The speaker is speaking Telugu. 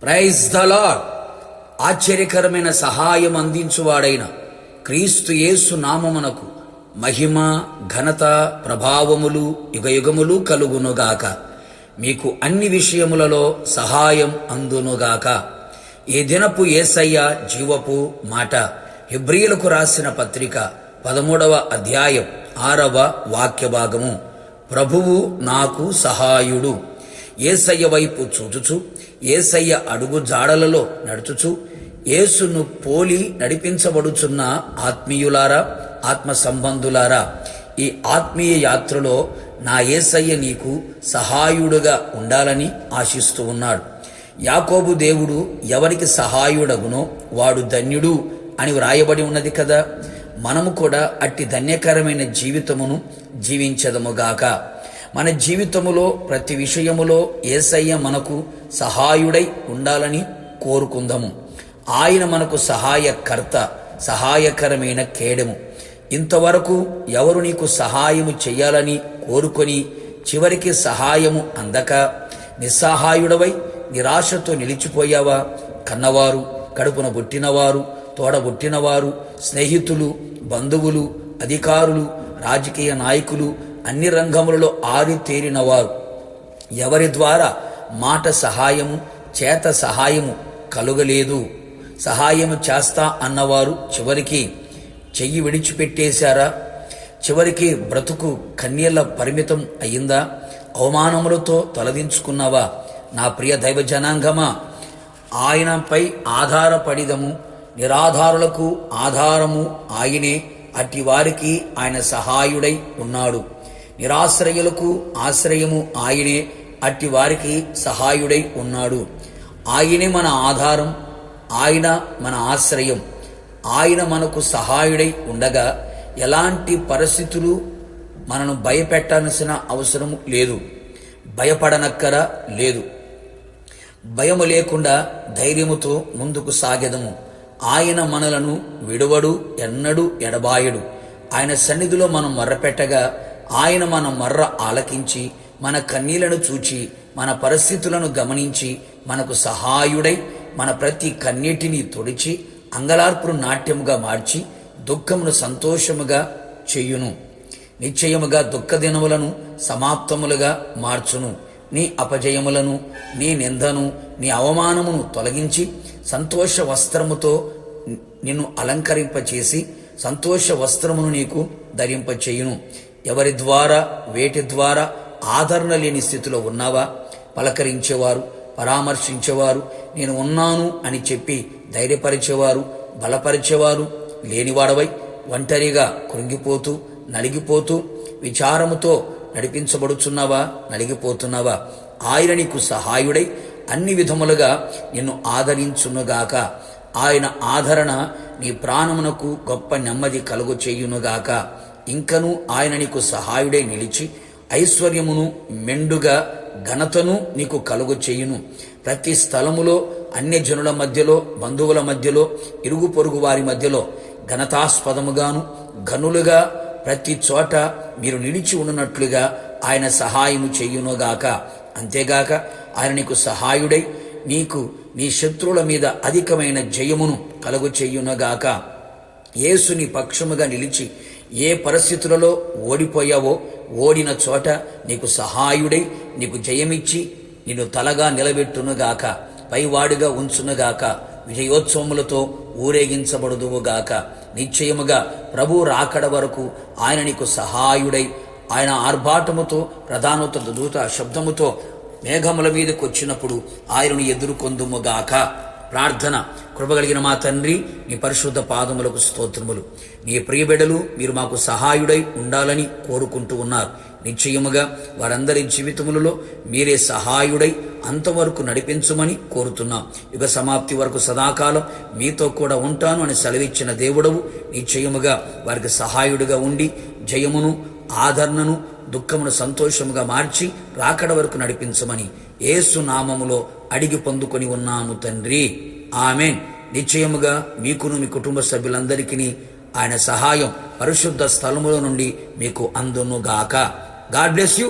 Praise the lord. ఆశ్చర్యకరమైన సహాయం అందించువాడైన క్రీస్తు యేసు నామమునకు మహిమ, ఘనత, ప్రభావములు యుగయుగములు కలుగునుగాక. మీకు అన్ని విషయములలో సహాయం అందునుగాక. ఈ దినపు యేసయ్య జీవపు మాట. హెబ్రీయులకు రాసిన పత్రిక 13వ అధ్యాయం 6వ వాక్య భాగము. ప్రభువు నాకు సహాయుడు. యేసయ్య వైపు చూచుచు, యేసయ్య అడుగు జాడలలో నడుచుచు, యేసును పోలి నడిపించబడుచున్న ఆత్మీయులారా, ఆత్మ సంబంధులారా, ఈ ఆత్మీయ యాత్రలో నా యేసయ్య నీకు సహాయుడుగా ఉండాలని ఆశిస్తూ ఉన్నాడు. యాకోబు దేవుడు ఎవరికి సహాయుడగునో వాడు ధన్యుడు అని వ్రాయబడి ఉన్నది కదా. మనము కూడా అట్టి ధన్యకరమైన జీవితమును జీవించదముగాక. మన జీవితములో ప్రతి విషయములో యేసయ్య మనకు సహాయుడై ఉండాలని కోరుకుందాము. ఆయన మనకు సహాయకర్త, సహాయకరమైన కేడము. ఇంతవరకు ఎవరు నీకు సహాయము చెయ్యాలని కోరుకొని చివరికి సహాయము అందక నిస్సహాయుడవై నిరాశతో నిలిచిపోయావా? కన్నవారు, కడుపున పుట్టినవారు, తోడబుట్టినవారు, స్నేహితులు, బంధువులు, అధికారులు, రాజకీయ నాయకులు, అన్ని రంగములలో ఆరితేరినవారు, ఎవరి ద్వారా మాట సహాయము, చేత సహాయము కలుగలేదు. సహాయము చేస్తా అన్నవారు చివరికి చెయ్యి విడిచిపెట్టేశారా? చివరికి బ్రతుకు కన్నీళ్ల పరిమితం అయిందా? అవమానములతో తలదించుకున్నావా? నా ప్రియ దైవ జనాంగమా, ఆయనపై ఆధారపడిదము. నిరాధారులకు ఆధారము ఆయనే. అట్టి వారికి ఆయన సహాయుడై ఉన్నాడు. నిరాశ్రయులకు ఆశ్రయము ఆయనే. అట్టి వారికి సహాయుడై ఉన్నాడు. ఆయనే మన ఆధారం, ఆయన మన ఆశ్రయం. ఆయన మనకు సహాయుడై ఉండగా ఎలాంటి పరిస్థితులు మనను భయపెట్టాల్సిన అవసరం లేదు. భయపడనక్కర లేదు. భయము లేకుండా ధైర్యముతో ముందుకు సాగెదము. ఆయన మనలను విడువడు, ఎన్నడూ ఎడబాయడు. ఆయన సన్నిధిలో మనం మర్రపెట్టగా ఆయన మన మర్ర ఆలకించి, మన కన్నీళ్లను చూచి, మన పరిస్థితులను గమనించి మనకు సహాయుడై మన ప్రతి కన్నీటిని తొడిచి అంగలార్పును నాట్యముగా మార్చి దుఃఖమును సంతోషముగా చెయ్యును. నిశ్చయముగా దుఃఖ దినములను సమాప్తములుగా మార్చును. నీ అపజయములను, నీ నిందను, నీ అవమానమును తొలగించి సంతోష వస్త్రముతో నిన్ను అలంకరింపచేసి సంతోష వస్త్రమును నీకు ధరింపచేయును. ఎవరి ద్వారా, వేటి ద్వారా ఆదరణ లేని స్థితిలో ఉన్నావా? పలకరించేవారు, పరామర్శించేవారు, నేను ఉన్నాను అని చెప్పి ధైర్యపరిచేవారు, బలపరిచేవారు లేనివాడవై ఒంటరిగా కృంగిపోతూ, నలిగిపోతూ, విచారముతో నడిపించబడుచున్నావా? నలిగిపోతున్నావా? ఆయన నీకు సహాయుడై అన్ని విధములుగా నిన్ను ఆదరించునుగాక. ఆయన ఆదరణ నీ ప్రాణమునకు గొప్ప నెమ్మది కలుగు చేయునుగాక. ఇంకను ఆయన నీకు సహాయుడై నిలిచి ఐశ్వర్యమును, మెండుగా ఘనతను నీకు కలుగు చేయును. ప్రతి స్థలములో, అన్యజనుల మధ్యలో, బంధువుల మధ్యలో, ఇరుగు పొరుగు వారి మధ్యలో ఘనతాస్పదముగాను, ఘనులుగా ప్రతి చోట మీరు నిలిచి ఉన్నట్లుగా ఆయన సహాయము చేయునుగాక. అంతేగాక ఆయన నీకు సహాయుడై నీకు నీ శత్రువుల మీద అధికమైన జయమును కలుగు చేయునుగాక. యేసుని పక్షముగా నిలిచి ఏ పరిస్థితులలో ఓడిపోయావో, ఓడిన చోట నీకు సహాయుడై నీకు జయమిచ్చి నిన్ను తలగా నిలబెట్టునుగాక, పైవాడిగా ఉంచునుగాక, విజయోత్సవములతో ఊరేగించబడుదువుగాక. నిశ్చయముగా ప్రభు రాకడ వరకు ఆయన నీకు సహాయుడై ఆయన ఆర్భాటముతో, ప్రధానోత్తర దూత శబ్దముతో మేఘముల మీదకి వచ్చినప్పుడు ఆయనను ఎదుర్కొందుముగాక. ప్రార్థన. కృపగలిగిన మా తండ్రి, నీ పరిశుద్ధ పాదములకు స్తోత్రములు. నీ ప్రియబిడ్డలు మీరు మాకు సహాయుడై ఉండాలని కోరుకుంటూ ఉన్నారు. నిశ్చయముగా వారందరి జీవితములలో మీరే సహాయుడై అంతవరకు నడిపించమని కోరుతున్నాం. యుగ సమాప్తి వరకు సదాకాలం మీతో కూడా ఉంటాను అని సెలవిచ్చిన దేవుడవు, నిశ్చయముగా వారికి సహాయుడిగా ఉండి జయమును, ఆదరణను, దుఃఖమును సంతోషముగా మార్చి రాకడ వరకు నడిపించమని యేసు నామములో అడిగి పొందుకొని ఉన్నాము తండ్రి. ఆమెన్. నిశ్చయముగా మీకును మీ కుటుంబ సభ్యులందరికీ ఆయన సహాయం పరిశుద్ధ స్థలములో నుండి మీకు అందునుగాక. God bless you.